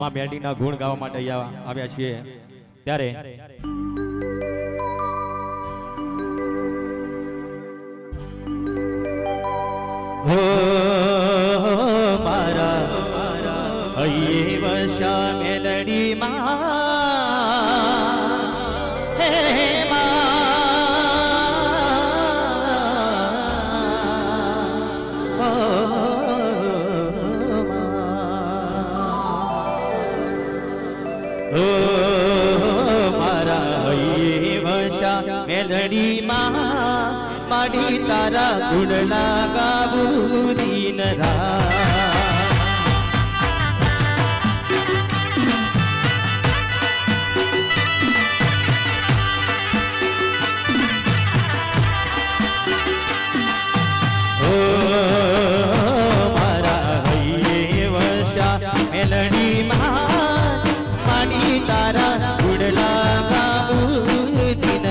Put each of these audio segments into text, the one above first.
માં મેડીના ગુણ ગાવા માટે અહીંયા આવ્યા છીએ ત્યારે હો મારા હૈયે વશા મેલડી માં હે મેલડી માં માડી તારા ગુણલા ગાવું દીન મારા હૈયે વશા મેલડી માં માડી તારા ગુણલા ગાવું દીન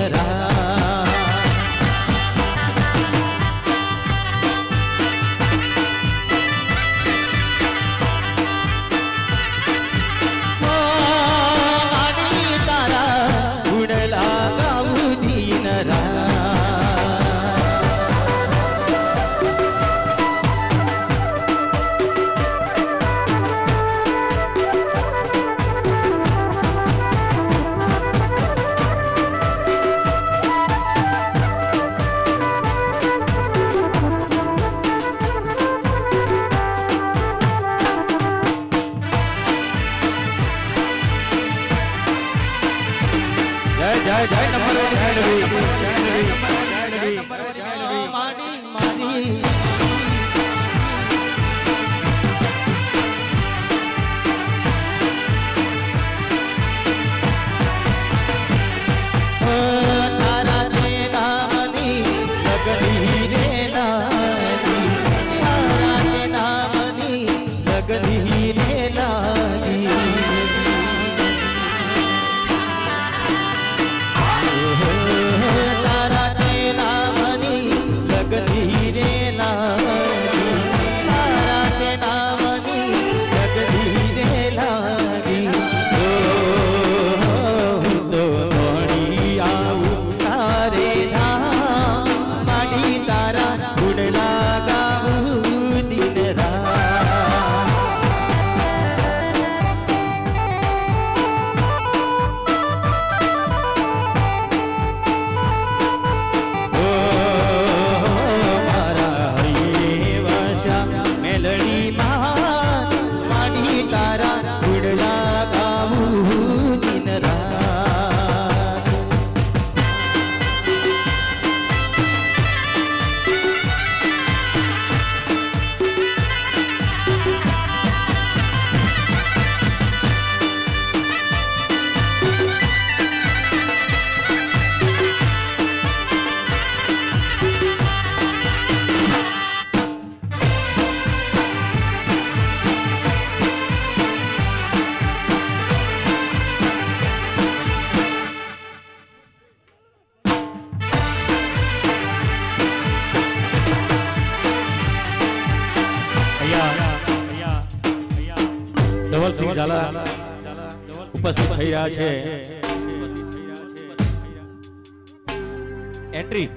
જય જય નંબર 1 માડી મારી ધવલસિંહ ઝાલા ઉપસ્થિત થઈ રહ્યા છે એન્ટ્રી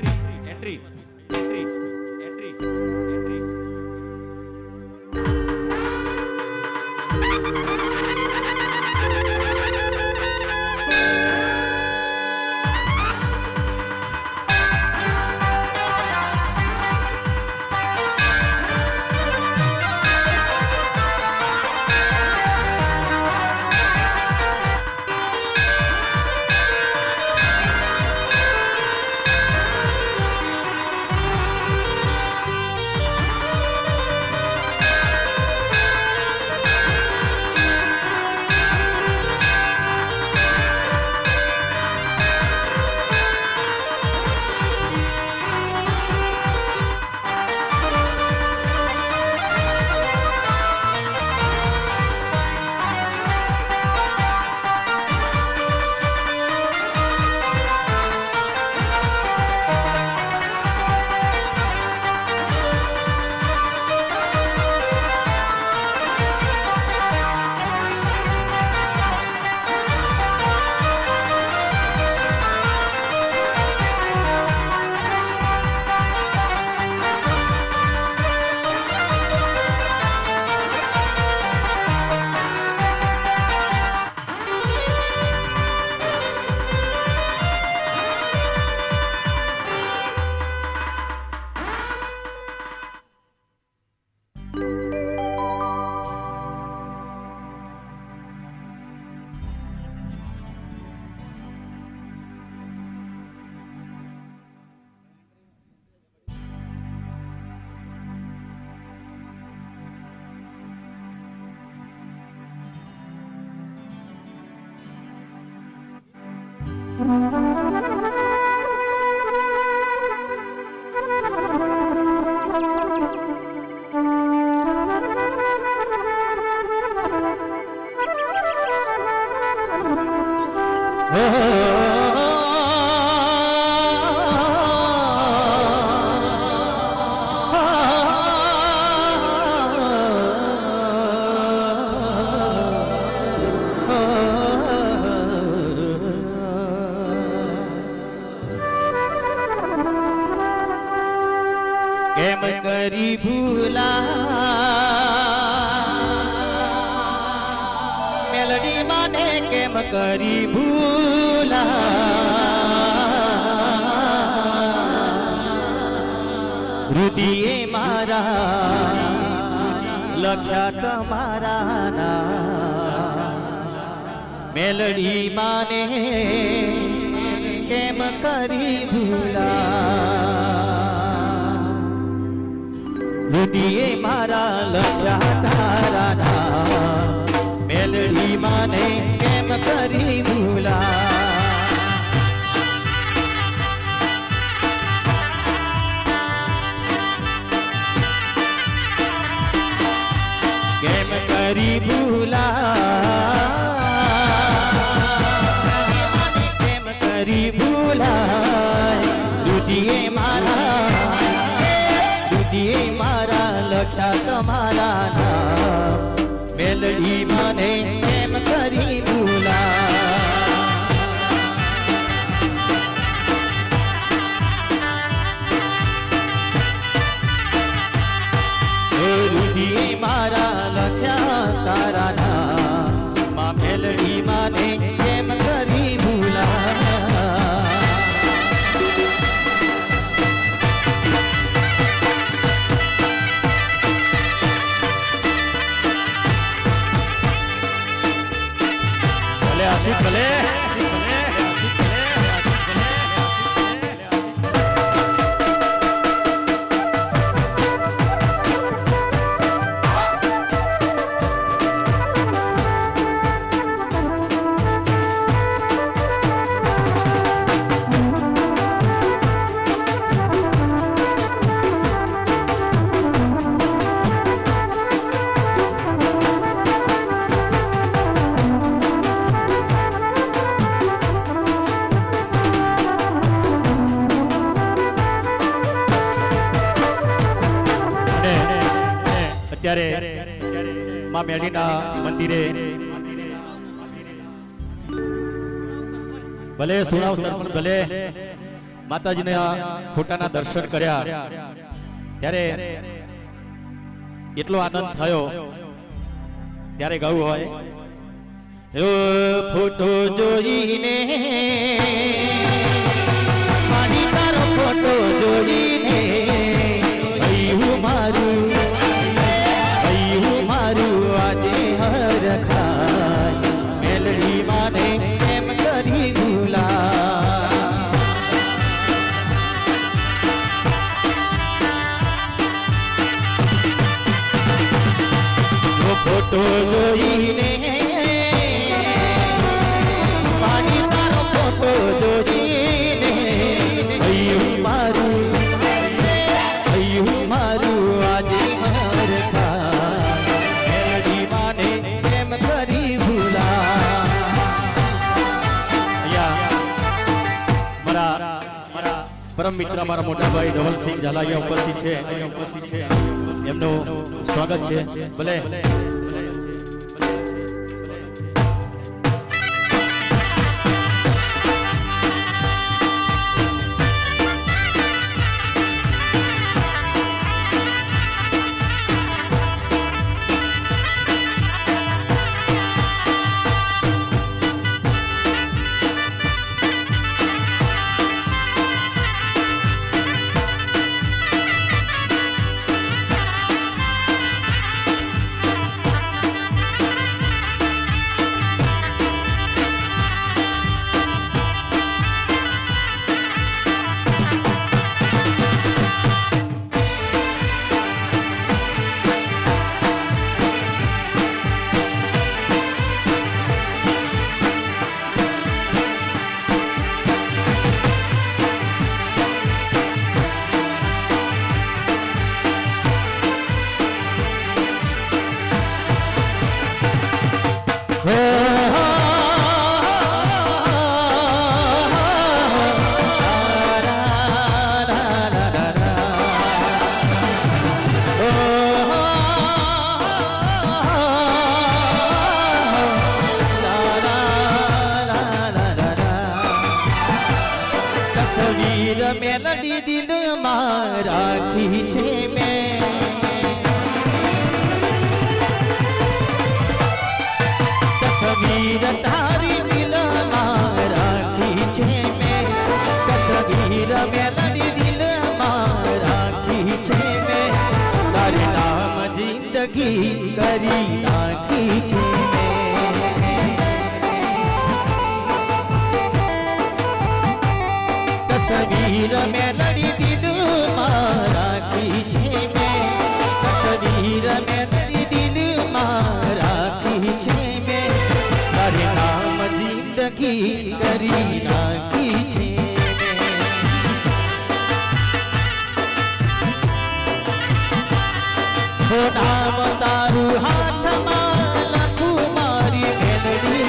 કેમ કરી ભૂલા મેલડી માને કેમ કરી ભૂલા હૃદયે મારા લખ્યા તમારા નામ મેલડી માને કેમ કરી ભૂલા હૃદયે મારા લખ્યા તારા નામ મેલડી માને કેમ કરી ભૂલા કેમ કરી ભૂલા કેમ કરી ભૂલા હૃદયે મારા લખ્યા તમારા નામ મેલડી મને કેમ કરી ભૂલા હૃદયે મારા લખ્યા તારા નામ મેલડી મને કેમ કરી ભૂલા આસિફ ભલે અત્યારે માં મેડીના મંદિરે ભલે સુણાવ સરપંચ ભલે માતાજીના ફોટાના દર્શન કર્યા ત્યારે એટલો આનંદ થયો ત્યારે ગાવું હોય ફોટો જોઈને મારી તારો ફોટો જોઈને મારું આજે હર ખાય મેલડી માને કેમ કરી ભૂલા ફોટો જોઈને પાણી તારો ફોટો જોઈને મારું આજે હર પરમ મિત્ર મારા મોટા ભાઈ ધવલસિંહ ઝાલાયા ઉપસ્થિત છે એમનું સ્વાગત છે ભલે મેલડી દિલમાં રાખી છે મેં તસવીર તારી દિલમાં રાખી છે મેં તસવીર મેલડી દિલમાં રાખી છે મેં તારે નામ જિંદગી કરી નાખી છે તસવીર મેલડી દિલમાં રાખી છે મેં તસવીર મેલડી દિલમાં રાખી છે મેં તારે નામ જિંદગી કરી નાખી છે હો નામ તારું હાથમાં લખું મારી મેલડી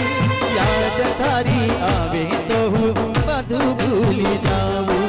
યાદ તારી આવે તો હું બધું ભૂલી જાઉં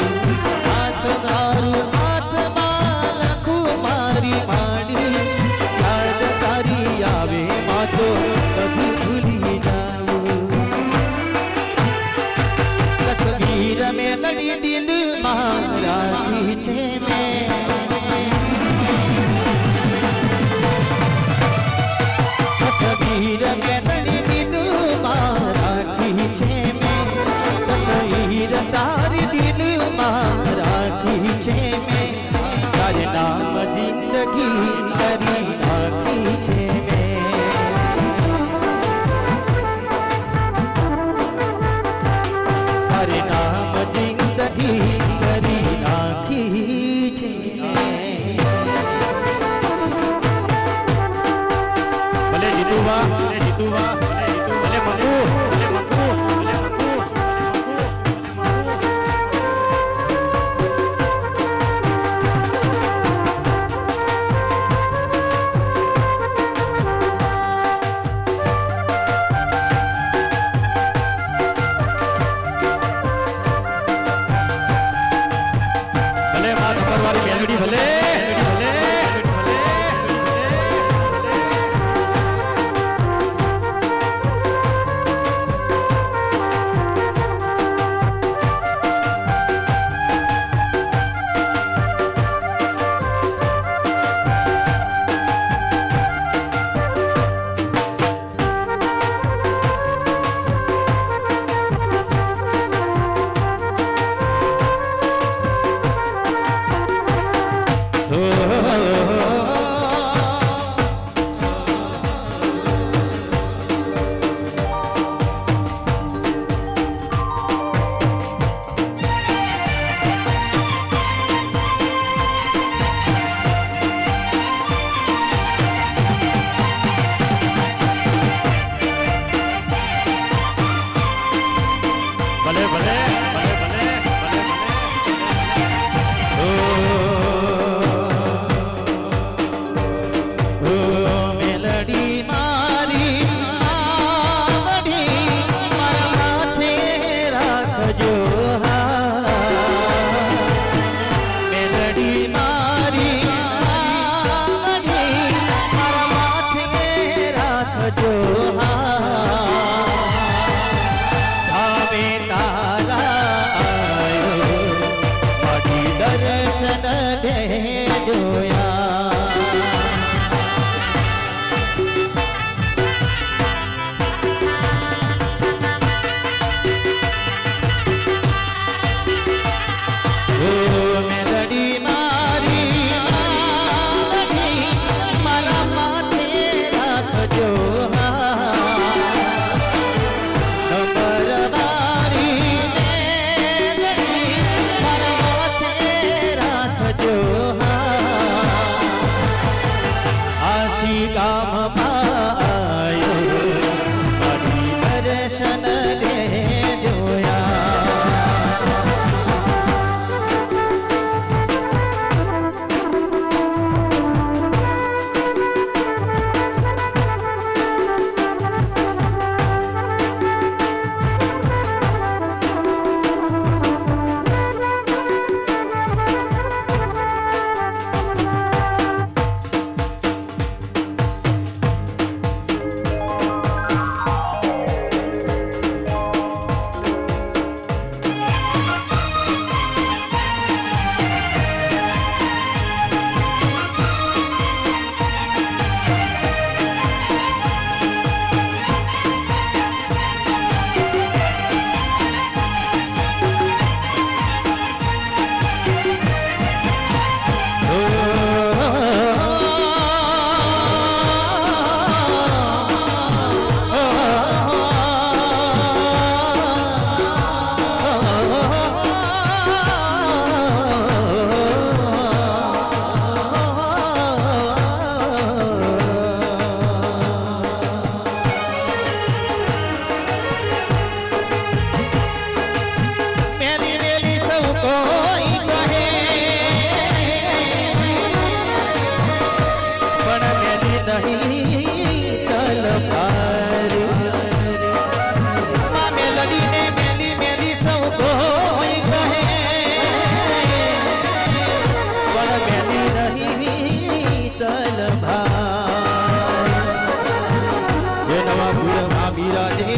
રાધે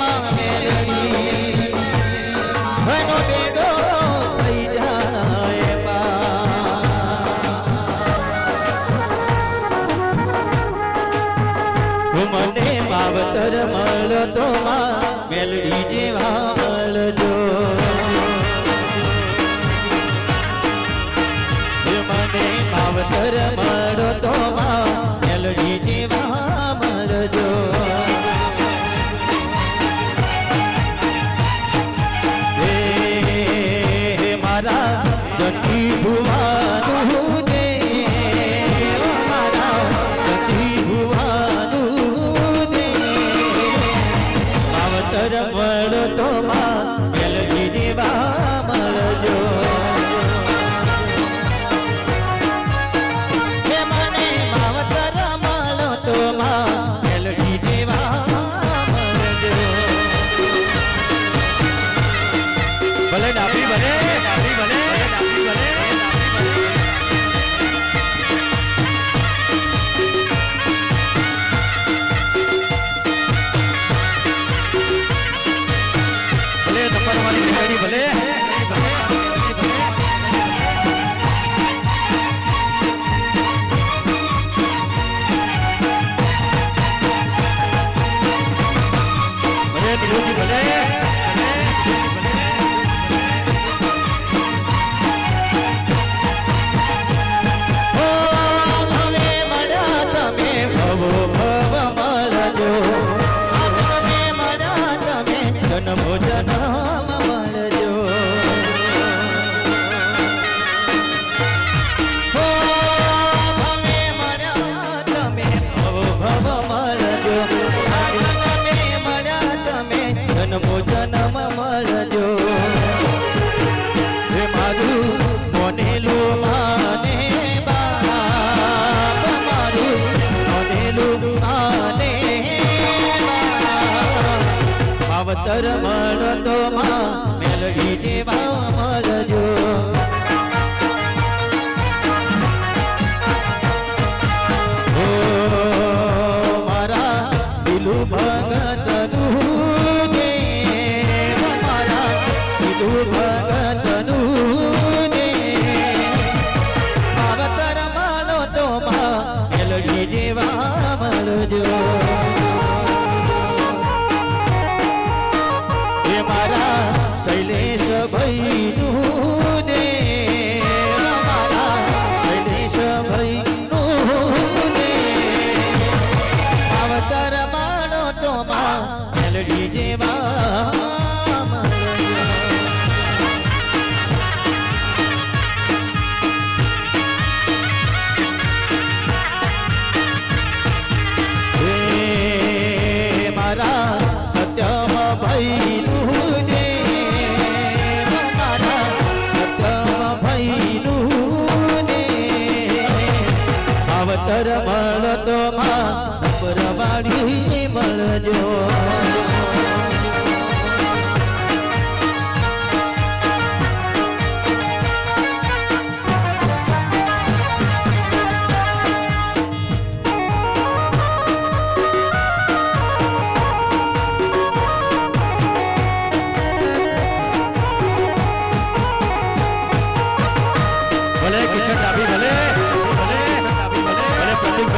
મામેલડી ભનો બેડો થઈ જાય મને માવતર મળતો મેલડી જેવા મળજો મને માવતર મળતો મેલડી જેવા મળજો હે મારા ગતિ ભુવાનું દે મારા ગતિ ભુવાનું દે માવતર મળતો મેલડી જેવા મળજો ભલે ડાબી ભલે ડાબી ભલે ડાબી ભલે ભલે નંબર વાળી ગાડી ભલે ભલે દિલોજી ભલે જન્મો જન્મ મળજો હો ભવે મળ્યા તમે ભવ મળજો તમે મળ્યા તમે જન્મો જન્મ મળજો હે મારું મોનેલું માને બાપ મારું મોનેલું માને માવતર મળતો મેલડી જેવા મળજો ઓ મારા દિલું ભગતનું દે મારા દિલું ભગતનું દે માવતર મળતો મેલડી જેવા મળજો મારા શૈલેષ ભાઈનું દે મારા શૈલેષ ભાઈનું દે માવતર માનો તો મેલડી જેવા મારા સત્યમ ભાઈનું દે મારા સત્યમ ભાઈનું દે માવતર મળતો પરવાડી મળજો ભલે કિશન ડાબી ભલે ભલે ડાબી ભલે ભલે પ્રતિક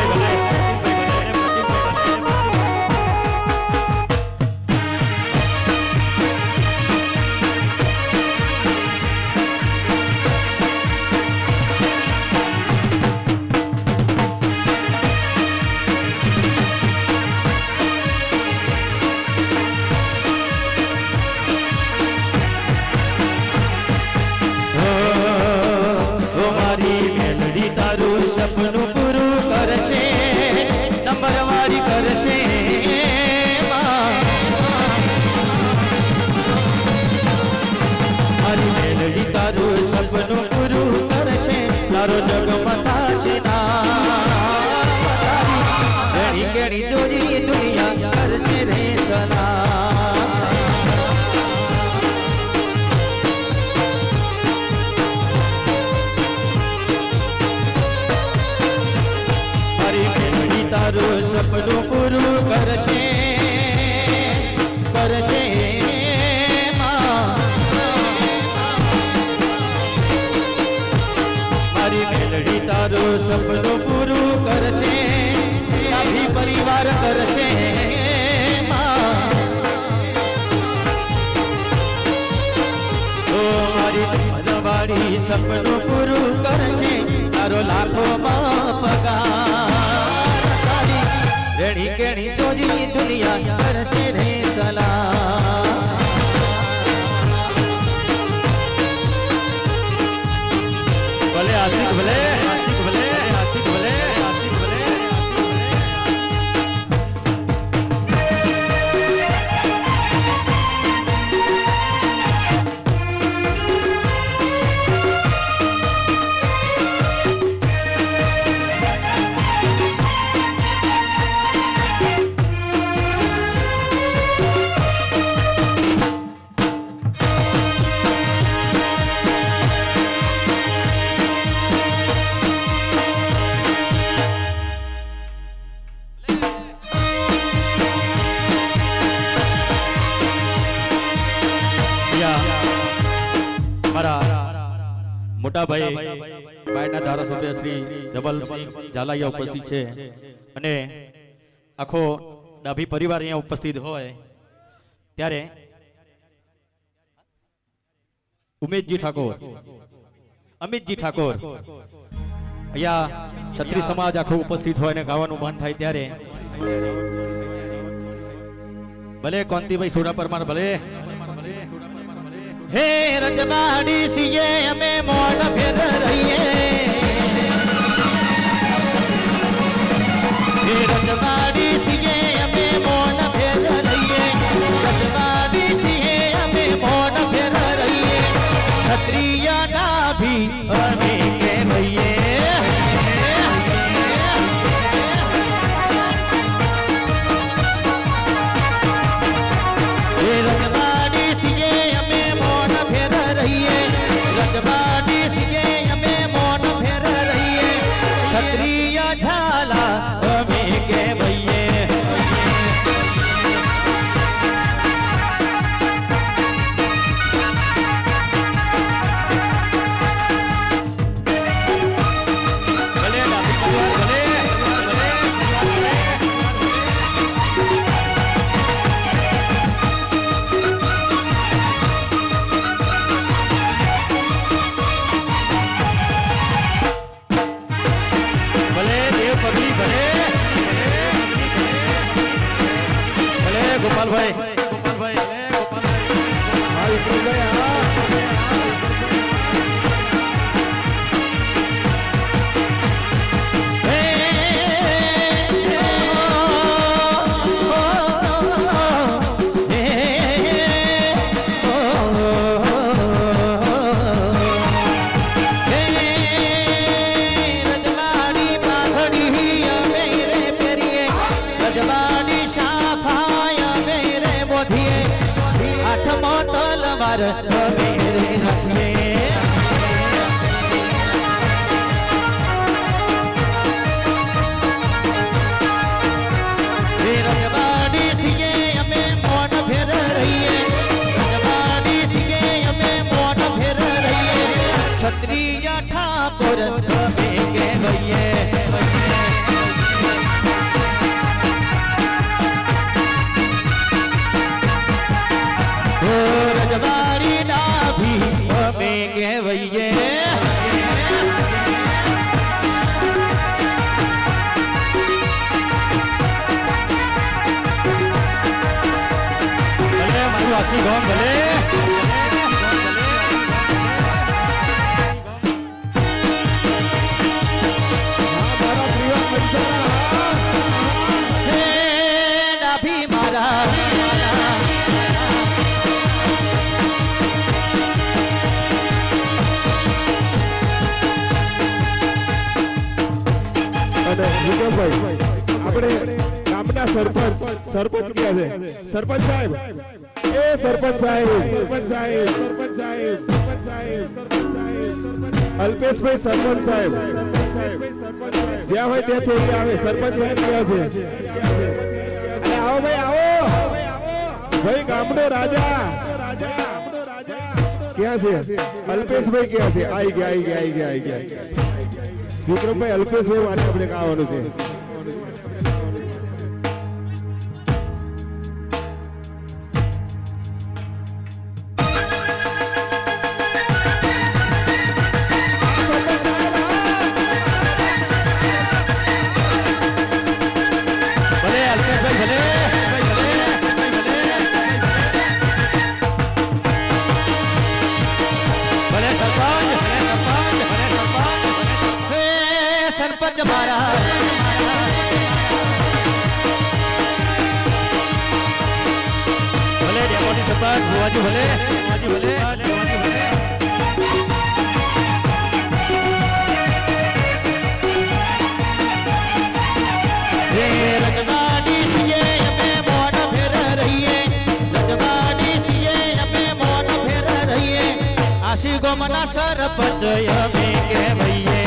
સપનું પૂરું કરશે તારો લાખોમાં પગાર તારી રેડી કેણી ચોરી દુનિયા કરશે રે સલામ ભલે આશિક ભલે આશિક ભલે આશિક ભલે આશિક ભલે મોટા ભાઈ બાયના ધારાસભ્ય શ્રી ધવલસિંહ ઝાલાયા ઉપસ્થિત છે અને આખો ડાભી પરિવાર અહીંયા ઉપસ્થિત હોય ત્યારે ઉમેશજી ઠાકોર અમિતજી ઠાકોર અહીંયા ક્ષત્રિય સમાજ આખો ઉપસ્થિત હોય અને ગાવાનું મન થાય ત્યારે ભલે કોંતીભાઈ સોડા પરમાર ભલે હે રજવાડી સીએ અમે મોઢ ફેર રહીએ હે રજવાડી સીએ અમે મોઢ ફેર રહીએ રજવાડી સીએ અમે મોઢ ફેર રહીએ ક્ષત્રિય ડાભી અમે કે રહીએ હે રજવાડી સીએ રજવાડી સીએ અમે મોન ફેર રહીએ ક્ષત્રિય ઝાલા અમે કે ભઈએ ભલે ડાભી પરિવાર ભલે ગોપાલભાઈ ક્ષત્રિય ઠાકોર અમે કે ભઈએ રજવાડી ડાભી અમે કે ભઈએ ભલે મારું આશી ગોમ ભલે આપણે ગામના સરપંચ ક્યાં છે સરપંચ સાહેબ એ સરપંચ સાહેબ સરપંચ સાહેબ સરપંચ સાહેબ સરપંચ સાહેબ સરપંચ સાહેબ અલ્પેશભાઈ સરપંચ સાહેબ જ્યાં હોય ત્યાં થોડી આવે સરપંચ સાહેબ ક્યાં છે અરે આવો ભાઈ આવો ભાઈ ગામનો રાજા ક્યાં છે અલ્પેશભાઈ ક્યાં છે આવી ગયા વિક્રમભાઈ અલ્પેશભાઈ માટે આપણે આવવાનું છે મારા ભલે ડેપોટી સરપંચ ભુવાજી ભલે ભુવાજી ભલે ડેપોટી ભલે રે રજવાડી છીએ અમે મોન ફેર રહીએ રજવાડી છીએ અમે મોન ફેર રહીએ આશી ગોમના સરપંચ અમે કહેવાઈએ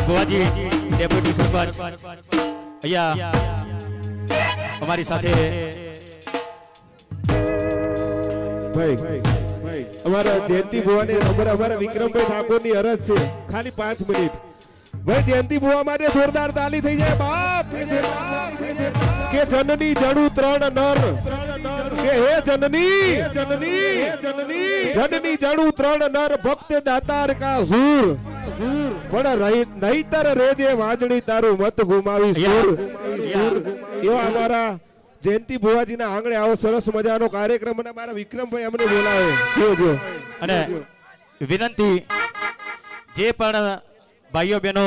ભુવાજી ડેપ્યુટી સરપંચ અહીંયા અમારી સાથે ભાઈ અમારા જયંતિ ભુવાની અમારા વિક્રમભાઈ ઠાકોરની અરજ છે ખાલી 5 મિનિટ ભાઈ જયંતિ ભુવા માટે જોરદાર તાલી થઈ જાય બાપ કે જનની જડું 3 નર કે હે જનની જનની જડું 3 નર ભક્ત દાતાર કા ઝૂર પણ નહીતર રેજે વાજણી તારું મત ગુમાવી સુર એવા અમારા જયંતિ ભુવાજીના આંગણે આવો સરસ મજાનો કાર્યક્રમ અને મારા વિક્રમભાઈ અમને બોલાવે જો અને વિનંતી જે પણ ભાઈઓ બહેનો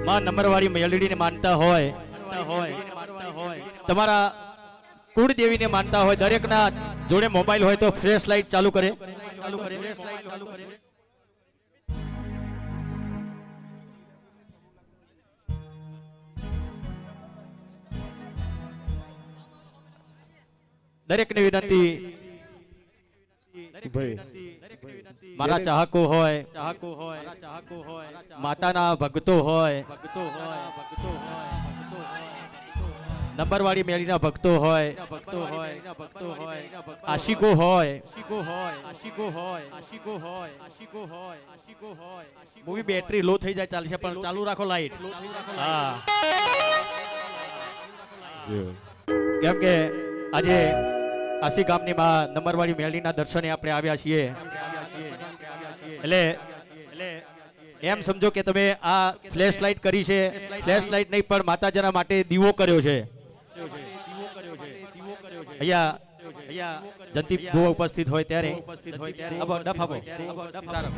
માં નંબરવાળી મેલડીને માનતા હોય તમારા કુળદેવીને માનતા હોય દરેકના જોડે મોબાઈલ હોય તો ફ્લેશ લાઈટ ચાલુ કરે દરેકને વિનંતી મારા ચાહકો હોય માતાના ભક્તો હોય નંબરવાળી મેળીના ભક્તો હોય આશિકો હોય મૂવી બેટરી લો થઈ જાય ચાલશે પણ ચાલુ રાખો લાઈટ હા કેમ કે આજે આસી ગામની માં નંબરવાળી મેળીના દર્શને આપણે આવ્યા છીએ એટલે એમ સમજો કે તમે આ ફ્લેશ લાઈટ કરી છે ફ્લેશ લાઈટ નહીં પણ માતાજીના માટે દીવો કર્યો છે અહીંયા જંતી ભુવા ઉપસ્થિત હોય ત્યારે સારો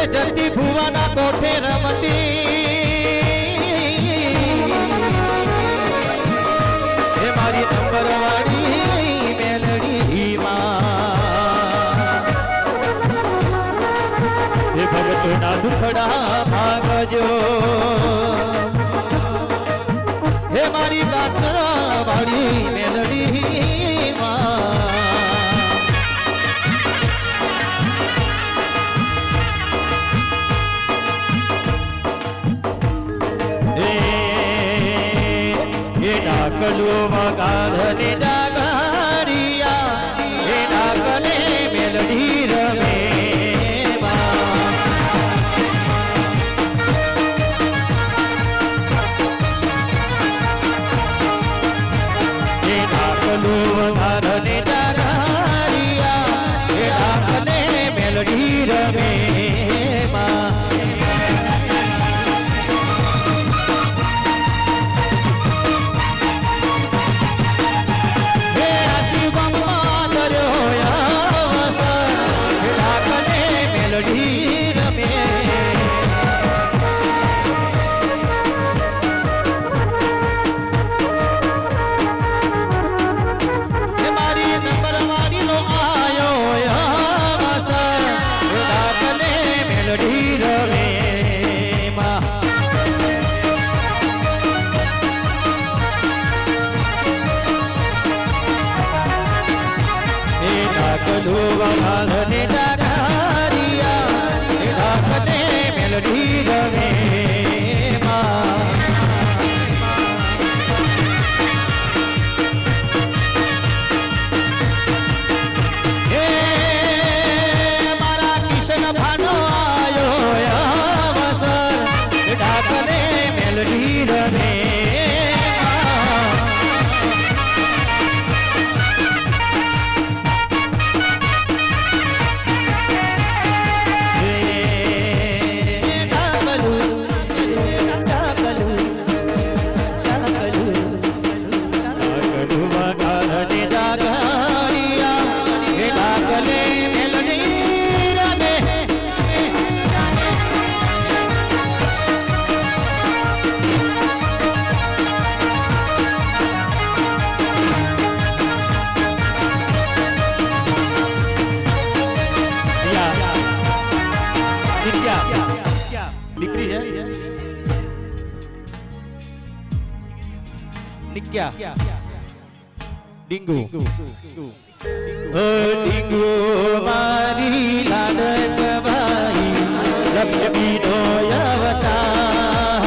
જલ્દી ભુવાના કોઠે રમતી હે મારી નંબરવાળી મેલડી માં હે ભગતોના દુખડા ભાગજો હે મારી કાસ્ટવાળી મેલડી માં ડાકલો વગાડને જાગરિયા એ ડાકલે મેલડી રમે એ ડાકલો વગાડને જાગરિયા એ ડાકલે મેલડી રમે મેલડી રમે મારા કિશન ભાનો આયો ક્યાં ડીંગુ ઓ ડીંગુ મારી લાડક ભાઈ લક્ષ્મી નો અવતાર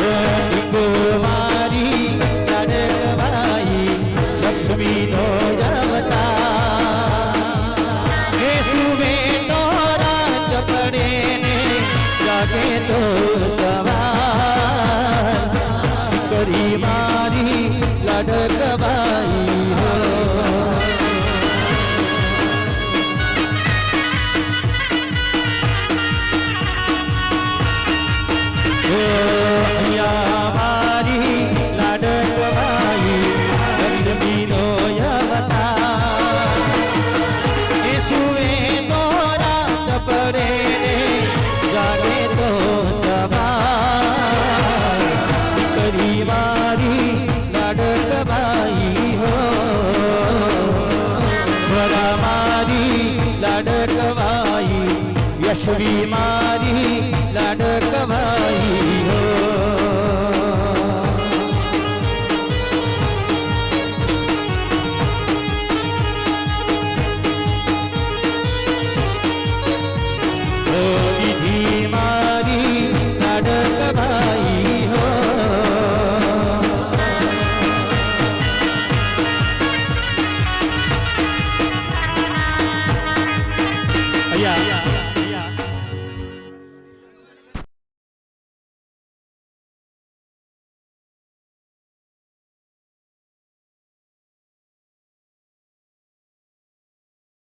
ઓ ડીંગુ મારી લાડક ભાઈ લક્ષ્મી નો અવતાર એ સુવે તો રાત પડે ને જાગે તો સવાર કરી મારી લાડક બાઈ હો અહીંયા મારી લાડક બાઈ લક્ષ્મીનો અવતાર એ સુવે તો રાત પડે ને જાગે તો સવાર કરી મારી લાડક બાઈ હો સ્વરા મારી લાડક બાઈ યશવી મારી લાડક બાઈ હો ઓ વિધિ મારી લાડક ભાઈ હો અહીંયા